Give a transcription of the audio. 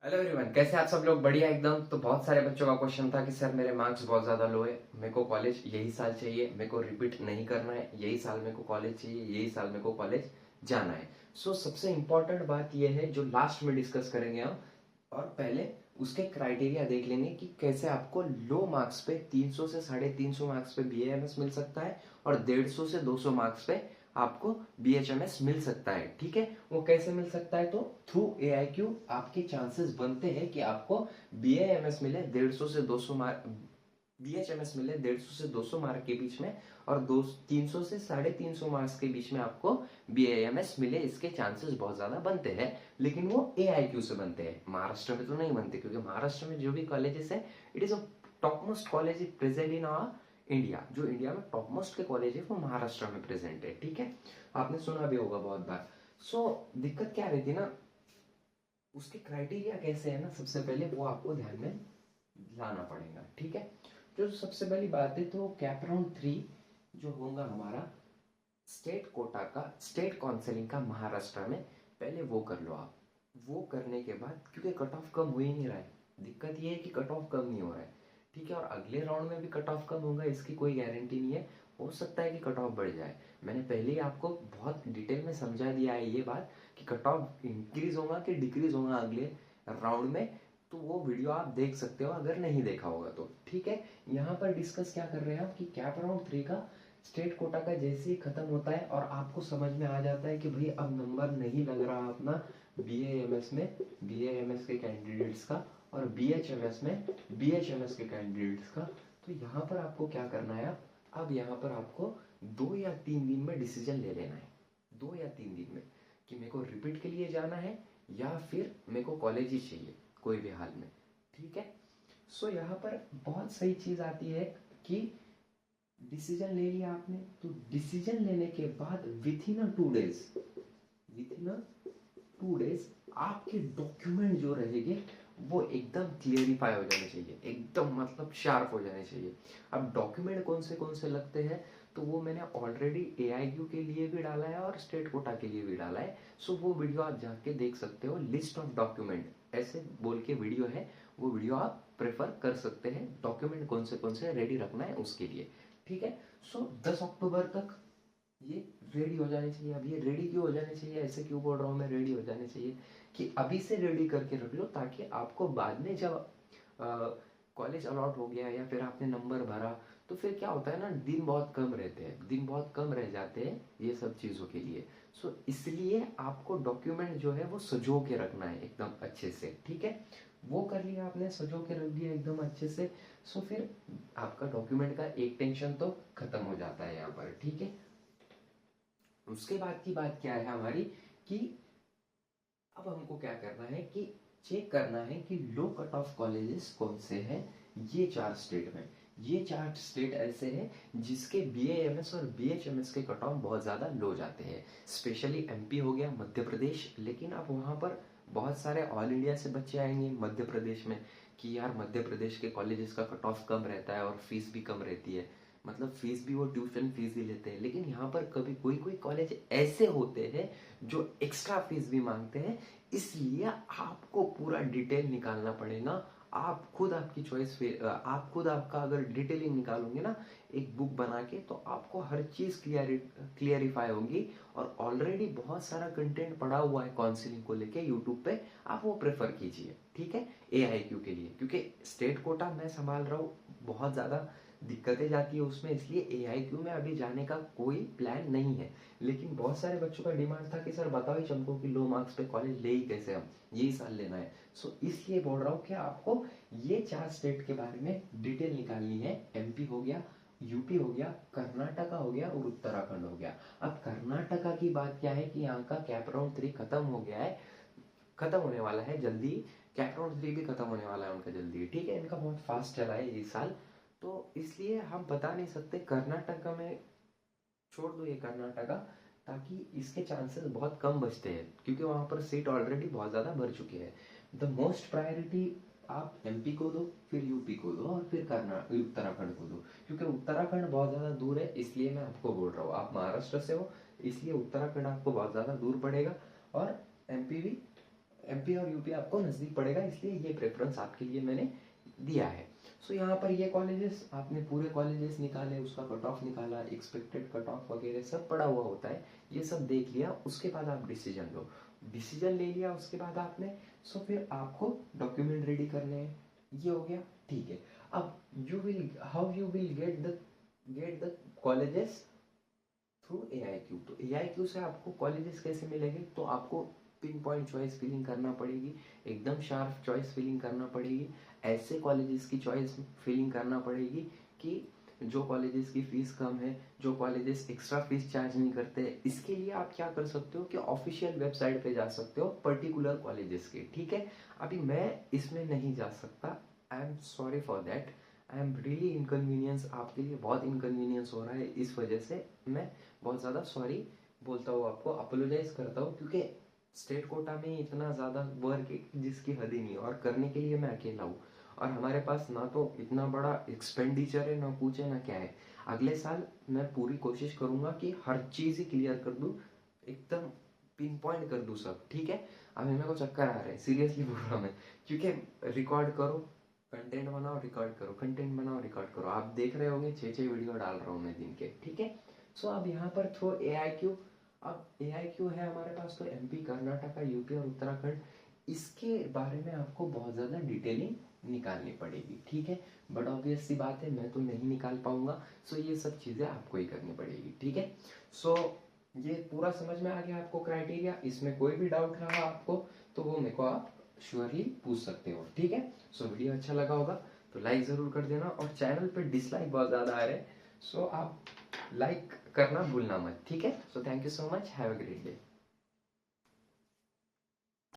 Hello everyone, कैसे आप सब लोग? बढ़िया एकदम। तो बहुत सारे बच्चों का क्वेश्चन था कि सर मेरे मार्क्स बहुत ज्यादा लो है, मेरे को कॉलेज यही साल चाहिए, मेरे को रिपीट नहीं करना है, यही साल मेरे को कॉलेज चाहिए, यही साल मेरे को कॉलेज जाना है। सबसे इम्पोर्टेंट बात यह है जो लास्ट में डिस्कस करेंगे हम। और पहले उसके क्राइटेरिया देख लेंगे कि कैसे आपको लो मार्क्स पे 300 से 350 मार्क्स पे बीएएमएस मिल सकता है और 150 से 200 मार्क्स पे आपको बीएचएमएस मिल सकता है। ठीक है, वो कैसे मिल सकता है? तो थ्रू एआईक्यू आपके चांसेस बनते हैं कि आपको बीएएमएस मिले 150 से 200 मार्क, बीएचएमएस मिले 150 से 200 मार्क के बीच में, और 300 से 350 मार्क्स के बीच में आपको बीएएमएस मिले। इसके चांसेस बहुत ज्यादा बनते हैं, लेकिन वो एआईक्यू से बनते हैं। महाराष्ट्र में तो नहीं बनते, क्योंकि महाराष्ट्र में जो भी कॉलेजेस है, it is a top most college present in our India. जो इंडिया में टॉप मोस्ट के कॉलेज है वो महाराष्ट्र में प्रेजेंट है। ठीक है, आपने सुना भी होगा बहुत बार। दिक्कत क्या रहती है ना, उसके क्राइटेरिया कैसे है ना, सबसे पहले वो आपको ध्यान में लाना पड़ेगा। ठीक है, जो सबसे पहली बात है तो कैप राउंड 3 जो होगा हमारा स्टेट कोटा का, स्टेट काउंसलिंग का महाराष्ट्र में, पहले वो कर लो आप। वो करने के बाद, क्योंकि कट ऑफ कम हो ही नहीं रहा है, दिक्कत ये है कि कट ऑफ कम नहीं हो रहा है। ठीक है, और अगले राउंड में भी कट ऑफ कम होगा इसकी कोई गारंटी नहीं है, हो सकता है कि कट ऑफ बढ़ जाए। मैंने पहले ही आपको बहुत डिटेल में समझा दिया है ये बात कि कट ऑफ इंक्रीज होगा कि डिक्रीज होगा अगले राउंड में। तो वो वीडियो आप देख सकते हो अगर नहीं देखा होगा तो। ठीक है, यहाँ पर डिस्कस क्या कर रहे हैं आप कि कैप राउंड 3 का स्टेट कोटा का जैसे ही खत्म होता है और आपको समझ में आ जाता है कि भाई अब नंबर नहीं लग रहा अपना बीएएमएस में, बीएएमएस के कैंडिडेट्स का, और बीएचएमएस में बीएचएमएस के कैंडिडेट्स का, तो यहाँ पर आपको क्या करना है? अब यहाँ पर आपको 2 या 3 दिन में डिसीजन ले लेना है। 2 या 3 दिन में कि मेरे को रिपीट के लिए जाना है या फिर मेरे को कॉलेज ही चाहिए कोई भी हाल में। ठीक है, यहाँ पर बहुत सही चीज आती है कि डिसीजन ले लिया आपने, तो डिसीजन लेने के बाद with in 2 days, with in 2 days आपके डॉक्यूमेंट जो रहेंगे वो एकदम क्लियरिफाई हो जाने चाहिए, एकदम मतलब शार्प हो जाने चाहिए। अब डॉक्यूमेंट कौन से लगते हैं, तो वो मैंने ऑलरेडी एआईक्यू के लिए भी डाला है और स्टेट कोटा के लिए भी डाला है। वो वीडियो आप जाके देख सकते हो, लिस्ट ऑफ डॉक्यूमेंट ऐसे बोल के वीडियो है, वो वीडियो आप प्रेफर कर सकते हैं। डॉक्यूमेंट कौन से रेडी रखना है उसके लिए। ठीक है, 10 अक्टूबर तक ये रेडी हो जाने चाहिए। अब ये रेडी क्यों हो जाने चाहिए, ऐसे क्यों बोल रहा हूँ मैं रेडी हो जाने चाहिए, कि अभी से रेडी करके रख लो, ताकि आपको बाद में जब कॉलेज अलॉट हो गया या फिर आपने नंबर भरा, तो फिर क्या होता है ना, दिन बहुत कम रहते हैं, दिन बहुत कम रह जाते हैं ये सब चीज़ों के लिए। इसलिए आपको डॉक्यूमेंट जो है वो सजो के रखना है एकदम अच्छे से। ठीक है, वो कर लिया आपने, सजो के रख दिया एकदम अच्छे से। फिर आपका डॉक्यूमेंट का एक टेंशन तो खत्म हो जाता है यहाँ पर। ठीक है, उसके बाद की बात क्या है हमारी कि अब हमको क्या करना है कि चेक करना है कि लो कट ऑफ कॉलेजेस कौन से हैं। ये 4 स्टेट में, ये 4 स्टेट ऐसे हैं जिसके बीएएमएस और बीएचएमएस के कट ऑफ बहुत ज़्यादा लो जाते हैं। स्पेशली एमपी हो गया, मध्य प्रदेश। लेकिन अब वहाँ पर बहुत सारे ऑल इंडिया से बच्चे आएंगे मध्य प्रदेश में, कि यार मध्य प्रदेश के कॉलेजेस का कट ऑफ कम रहता है और फीस भी कम रहती है, मतलब फीस भी वो ट्यूशन फीस ही लेते हैं। लेकिन यहाँ पर कभी कोई कोई कॉलेज ऐसे होते हैं जो एक्स्ट्रा फीस भी मांगते हैं, इसलिए आपको पूरा डिटेल निकालना पड़ेगा। आप खुद आपकी चॉइस, आप खुद आपका अगर डिटेलिंग निकालोगे ना एक बुक बना के, तो आपको हर चीज क्लियरिफाई होगी। और ऑलरेडी बहुत सारा कंटेंट पड़ा हुआ है काउंसलिंग को लेके यूट्यूब पे, आप वो प्रेफर कीजिए। ठीक है, एआईक्यू के लिए, क्योंकि स्टेट कोटा मैं संभाल रहा हूँ, बहुत ज्यादा दिक्कतें जाती है उसमें, इसलिए एआईक्यू में अभी जाने का कोई प्लान नहीं है। लेकिन बहुत सारे बच्चों का डिमांड था कि सर बताओ ही चमको कि लो मार्क्स पे कॉलेज ले ही कैसे, हम यही साल लेना है। इसलिए बोल रहा हूँ कि आपको ये 4 स्टेट के बारे में डिटेल निकालनी है। एमपी हो गया, यूपी हो गया, कर्नाटका हो गया और उत्तराखंड हो गया। अब कर्नाटका की बात क्या है कि यहाँ का कैप राउंड 3 खत्म हो गया है, खत्म होने वाला है जल्दी। कैप राउंड 3 भी खत्म होने वाला है उनका जल्दी। ठीक है, इनका बहुत फास्ट चला है ये साल, तो इसलिए हम बता नहीं सकते। कर्नाटका में छोड़ दो ये कर्नाटका, ताकि इसके चांसेस बहुत कम बचते हैं, क्योंकि वहां पर सीट ऑलरेडी बहुत ज़्यादा भर चुके हैं। द मोस्ट प्रायोरिटी आप एमपी को दो, फिर यूपी को दो, और फिर उत्तराखंड को दो। क्योंकि उत्तराखंड बहुत ज़्यादा दूर है, इसलिए मैं आपको बोल रहा हूँ। आप महाराष्ट्र से हो, इसलिए उत्तराखंड आपको बहुत ज़्यादा दूर पड़ेगा, और एमपी भी एमपी और यूपी आपको नज़दीक पड़ेगा, इसलिए ये प्रेफरेंस आपके लिए मैंने दिया है। सो यहाँ पर ये कॉलेजेस आपने पूरे कॉलेजेस निकाले, उसका कट ऑफ निकाला, एक्सपेक्टेड कट ऑफ वगैरह सब पड़ा हुआ होता है, ये सब देख लिया, उसके बाद आप डिसीजन लो। डिसीजन ले लिया उसके बाद आपने, सो फिर आपको डॉक्यूमेंट रेडी करने हैं, ये हो गया, ठीक है। अब you will how you will get the colleges through AIQ। तो AIQ से आपको कॉलेजेस कैसे मिलेंगे, तो आपको पिन पॉइंट चॉइस फिलिंग करना पड़ेगी, एकदम शार्प चॉइस फिलिंग करना पड़ेगी, ऐसे कॉलेजेस की चॉइस फिलिंग करना पड़ेगी कि जो कॉलेजेस की फीस कम है, जो कॉलेजेस एक्स्ट्रा फीस चार्ज नहीं करते। इसके लिए आप क्या कर सकते हो कि ऑफिशियल वेबसाइट पे जा सकते हो पर्टिकुलर कॉलेजेस के, ठीक है। अभी मैं इसमें नहीं जा सकता, I am sorry for that, I am really inconvenience, आपके लिए बहुत इनकन्वीनियंस हो रहा है, इस वजह से मैं बहुत ज़्यादा सॉरी बोलता हूँ, आपको अपोलोजाइज करता हूँ, क्योंकि स्टेट कोटा में इतना ज़्यादा वर्क है जिसकी हद ही नहीं है, और करने के लिए मैं अकेला हूँ, और हमारे पास ना तो इतना बड़ा एक्सपेंडिचर है, ना पूछे ना क्या है। अगले साल मैं पूरी कोशिश करूँगा कि हर चीज़ ही क्लियर कर दूँ, एकदम पिन पॉइंट कर दूँ सब, ठीक है। अभी मेरे को चक्कर आ रहा है, सीरियसली बोल रहा हूँ मैं, क्योंकि रिकॉर्ड करो, कंटेंट बनाओ, रिकॉर्ड करो, कंटेंट बनाओ, रिकॉर्ड करो, आप देख रहे होंगे 6-6 वीडियो डाल रहा हूँ मैं दिन के, ठीक है। सो अब यहाँ पर थ्रो AIQ, अब AIQ है हमारे पास, तो MP, कर्नाटका, यूपी और उत्तराखंड, इसके बारे में आपको बहुत ज़्यादा डिटेलिंग निकालनी पड़ेगी, ठीक है। बट ऑब्वियस सी बात है, मैं तो नहीं निकाल पाऊंगा, सो ये सब चीज़ें आपको ही करनी पड़ेगी, ठीक है। सो ये पूरा समझ में आ गया आपको क्राइटेरिया, इसमें कोई भी डाउट रहा आपको तो वो मेरे को आप श्योरली पूछ सकते हो, ठीक है। सो वीडियो अच्छा लगा होगा तो लाइक ज़रूर कर देना, और चैनल पे डिसलाइक बहुत ज़्यादा आ रहे हैं, सो आप लाइक करना भूलना मत, ठीक है। So thank you so much, have a great day.